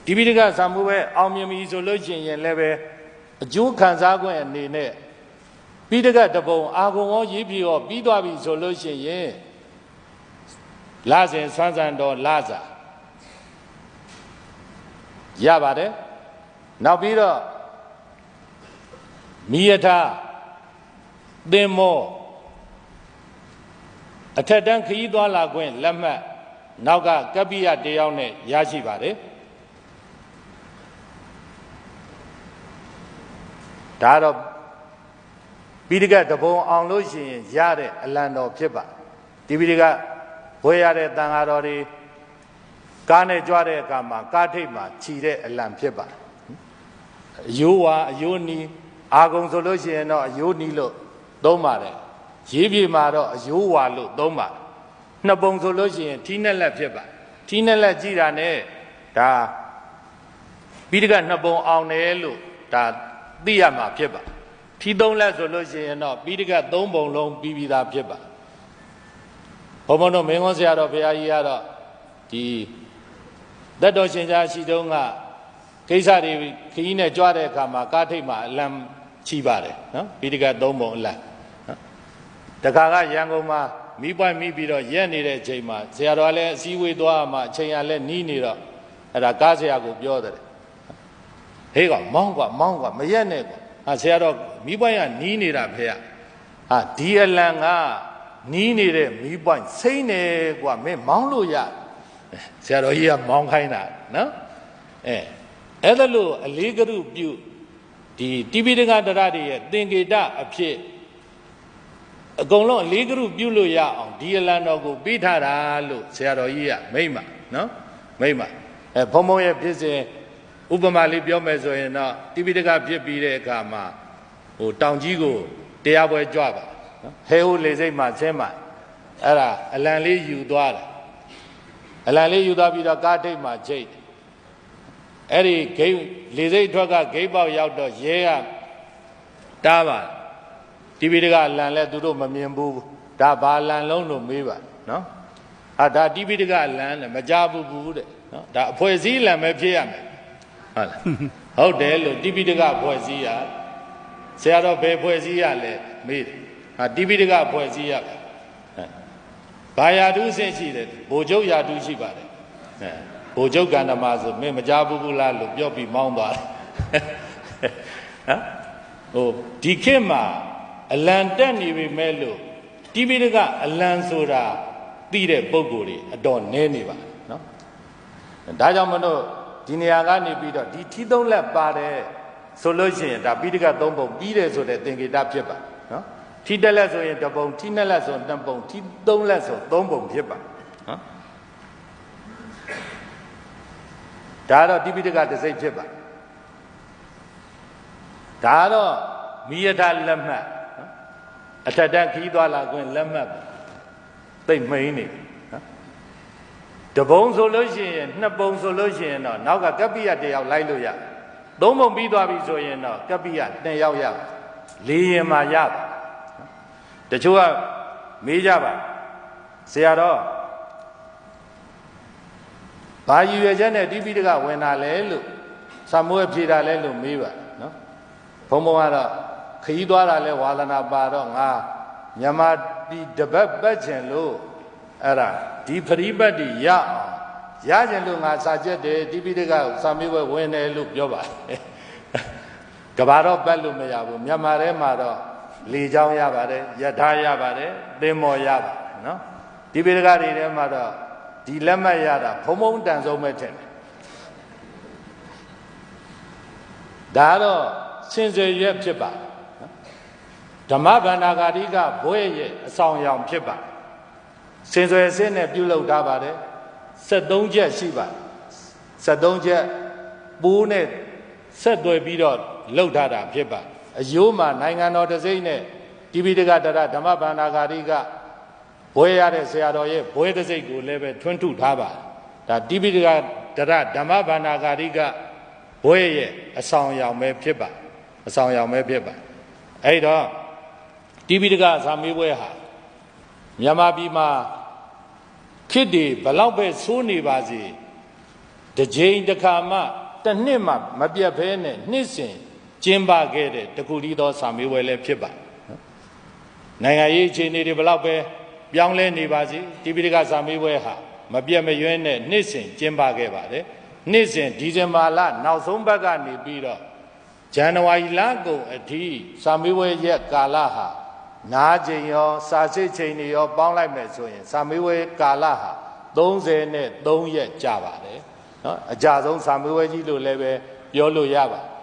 ဒီပိဋကစာမှုပဲအောင်မြင်ပြီဆိုလို့ရှိရင်လည်းပဲအကျိုးခံစား권အနေနဲ့ပိဋကတပုံအာဂုံရောရေးပြီးတော့ပြီးသွားပြီဆိုလို့ရှိရင်လစဉ်ဆွမ်းဆန်တော်လစာရပါတယ်နောက်ပြီးတော့မိယထာသင်္မောအထက်တန်းခရီးသွားလာ권လက်မှတ်နောက်ကကပ္ပိယတယောက်နဲ့ရရှိပါတယ်ဒါတော့ပိဋကတပုံအောင်လို့ရှိရင်ရတဲ့အလံတော်ဖြစ်ပါဒီပိဋကဘွဲရတဲ့တန်ဃာတော်တွေကားနဲ့ကြွတဲ့အခါမှာကားထိပ်မှာခြီတဲ့အလံဖြစ်ပါအယိုးဝါအယိုးနီးအာဂုံဆိုလို့ရှိရင်တော့အယိုးနီးလို့သုံးပါတယ်ရေးပြေမှာတော့အယိုးဝါလို့သုံးပါနှစ်ပုံဆိုလို့ရှိရင်ထီးနဲ့လက်ဖြစ်ပါထီးနဲ့လက်ကြည့်တာနဲ့ဒါပိဋကနှစ်ပုံအောင်တယ်လို့ဒါသိရမှာဖြစ်ပါထီးသုံးလက်ဆိုလို့ရှိရင်တော့ပိဋကသုံးပုံလုံးပြီးပြီးသားဖြစ်ပါဘုံဘုံတို့မင်းကုန်းဆရာတော်ဘုရားကြီးကတော့ဒီသက်တော်ရှင်ကြားရှိတုန်းကကိစ္စတွေခရီးနဲ့ကြွတဲ့အခါမှာကားထိပ်မှာအလံချီပါတယ်နော်ပိဋကသုံးပုံအလံနော်တခါကရန်ကုန်မှာမိပွိုင်းမိပြီးတော့ရက်နေတဲ့အချိန်မှာဆရာတော်လည်းအစည်းအဝေးသွားမှအချိန်ရလည်းနီးနေတော့အဲ့ဒါကားဆရာကိုပြောတယ်ဟေးကောင်မောင်းကွာမရက်နဲ့ကွာဟာဆရာတော်မိပွိုင်းကနီးနေတာဖေဟာဒီအလံကနီးနေတဲ့မိပွိုင်းစိမ့်နေကွာမင်းမောင်းလို့ရဆရာတော်ကြီးကမောင်းခိုင်းတာနော်အဲ့ဒါလို့အလေးကရုပြုဒီတိပိဋကတရတွေရဲ့သင်္ကေတအဖြစ်အကုန်လုံးအလေးကရုပြုလို့ရအောင်ဒီအလံတော်ကိုပေးထားတာလို့ဆရာတော်ကြီးကမိမ့်ပါနော်မိမ့်ပါဘုံဘုံရဲ့ဖြစ်စဉ်ဥပမာလေးပြောမယ်ဆိုရင်တော့တိပိဋကဖြစ်ပြီးတဲ့အခါမှာဟိုတောင်ကြီးကိုတရားပွဲကြွပါနော်ဟဲဟိုလေစိတ်မှာဆင်းမှာအဲ့ဒါအလံလေးယူသွားတယ်အလံလေးယူသွားပြီးတော့ကားထိပ်မှာချိတ်အဲ့ဒီဂိတ်လေစိတ်ထွက်ကဂိတ်ပေါက်ရောက်တော့ရဲကတားပါတိပိဋကအလံလဲသူတို့မမြင်ဘူးဒါဘာလံလုံးလို့မေးပါနော်ဒါတိပိဋကအလံနဲ့မကြဘူးတဲ့နော်ဒါအဖွဲ့အစည်းလံပဲဖြစ်ရမယ်ဟုတ်လားဟုတ်တယ်လို့တိပိဋကအဖွဲ့အစည်းရဆရာတော်ဘယ်ဖွဲ့စည်းရလဲမေးတယ်တိပိဋကဖွဲ့စည်းရဘာယာတုဆင့်ရှိတယ်ဗိုလ်ချုပ်ယာတုရှိပါတယ်ဗိုလ်ချုပ်ကန္ဓမာဆိုမင်းမကြဘူးလားလို့ပြောပြီးမောင်းသွားတယ်ဟိုဒီခေတ်မှာအလံတက်နေပြီမဲ့လို့တိပိဋကအလံဆိုတာသိတဲ့ပုံကိုယ်တွေအတော်နည်းနေပါနော်ဒါကြောင့်မလို့ဒီနေရာကနေပြီးတော့ဒီထီးသုံးလက်ပါတယ်ဆိုလို့ရှိရင်ဒါပိဋကသုံးပုံပြီးတယ်ဆိုတဲ့သင်္ကေတဖြစ်ပါနော်ထီးတက်လက်ဆိုရင်တစ်ပုံထီးနှစ်လက်ဆိုနှစ်ပုံထီးသုံးလက်ဆိုသုံးပုံဖြစ်ပါနော်ဒါတော့တိပိဋကတစ်စိတ်ဖြစ်ပါဒါတော့မိယထာလက်မှတ်အထက်တန်းခီးသွားလာ권လက်မှတ်သိမ့်မိန်နေနော်တပုံဆိုလို့ရှိရင်နှစ်ပုံဆိုလို့ရှိရင်တော့နောက်ကကပ္ပိယတယောက်လိုက်လို့ရသုံးပုံပြီးသွားပြီဆိုရင်တော့ကပ္ပိယနှစ်ယောက်ရလေးရင်မှရပါတချို့ကမေးကြပါဆရာတော်ဘာရည်ရွယ်ချက်နဲ့တိပိဋကဝင်တာလဲလို့စာမိုးဖြေတာလဲလို့မေးပါနော်ဘုံဘုံကတော့ခရီးသွားတာလဲဝါသနာပါတော့ငါမြန်မာဒီတပတ်ပတ်ချင်လို့အဲ့ဒါဒီပရိပတ်တိရအောင်ရချင်လို့ငါစာချက်တယ်တိပိဋကစာမေးပွဲဝင်တယ်လို့ပြောပါတယ်ကဘာတော့ပတ်လို့မရဘူးမြန်မာထဲမှာတော့လေချောင်းရပါတယ်ယထာရပါတယ်သင်္ဘောရပါတယ်နော်ဒီပိဋကတွေထဲမှာတော့ဒီလက်မှတ်ရတာဘုံဘုံတန်ဆုံးပဲထင်တယ်ဒါတော့စင်စယ်ရွက်ဖြစ်ပါဓမ္မဗန္ဓာဂါရိကဘွဲရဲ့အဆောင်အယောင်ဖြစ်ပါစင်စွယ်စင်းနဲ့ပြုလုပ်ထားပါတယ်73ချက်ရှိပါ73ချက်ပိုးနဲ့ဆက်သွယ်ပြီးတော့လှုပ်ထားတာဖြစ်ပါအယိုးမှာနိုင်ငံတော်တစိမ့်နဲ့တိပိဋကတရဓမ္မဗန္ဓာဂါရိကဘွဲရတဲ့ဆရာတော်ရဲ့ဘွဲတစိမ့်ကိုလည်းပဲထွန်းထုထားပါဒါတိပိဋကတရဓမ္မဗန္ဓာဂါရိကဘွဲရဲ့အဆောင်အယောင်ပဲဖြစ်ပါအဆောင်အယောင်ပဲဖြစ်ပါအဲ့တော့တိပိဋကစာမေးပွဲဟာမြန်မာပြည်မှာခေတ်တွေဘလောက်ပဲဆိုးနေပါစေ တကြိမ်တစ်ခါမှတစ်နှစ်မှမပြတ်ဘဲနဲ့နှစ်စဉ်ကျင်းပခဲ့တဲ့တခုတည်းသောစာမေးပွဲလည်းဖြစ်ပါနိုင်ငံရေးအခြေအနေတွေဘလောက်ပဲပြောင်းလဲနေပါစေတိပိဋကစာမေးပွဲဟာမပြတ်မရွဲ့နဲ့နှစ်စဉ်ကျင်းပခဲ့ပါတယ်နှစ်စဉ်ဒီဇင်ဘာလနောက်ဆုံးပတ်ကနေပြီးတော့ဇန်နဝါရီလကုန်အထိစာမေးပွဲရက်ကာလဟာနားချိန်ရောစာစစ်ချိန်တွေရောပေါင်းလိုက်မယ်ဆိုရင်စာမေးပွဲကာလဟာ33ရက်ကြာပါတယ်နော်အကြဆုံးစာမေးပွဲကြီးလို့လည်းပဲပြောလို့ရပါတယ်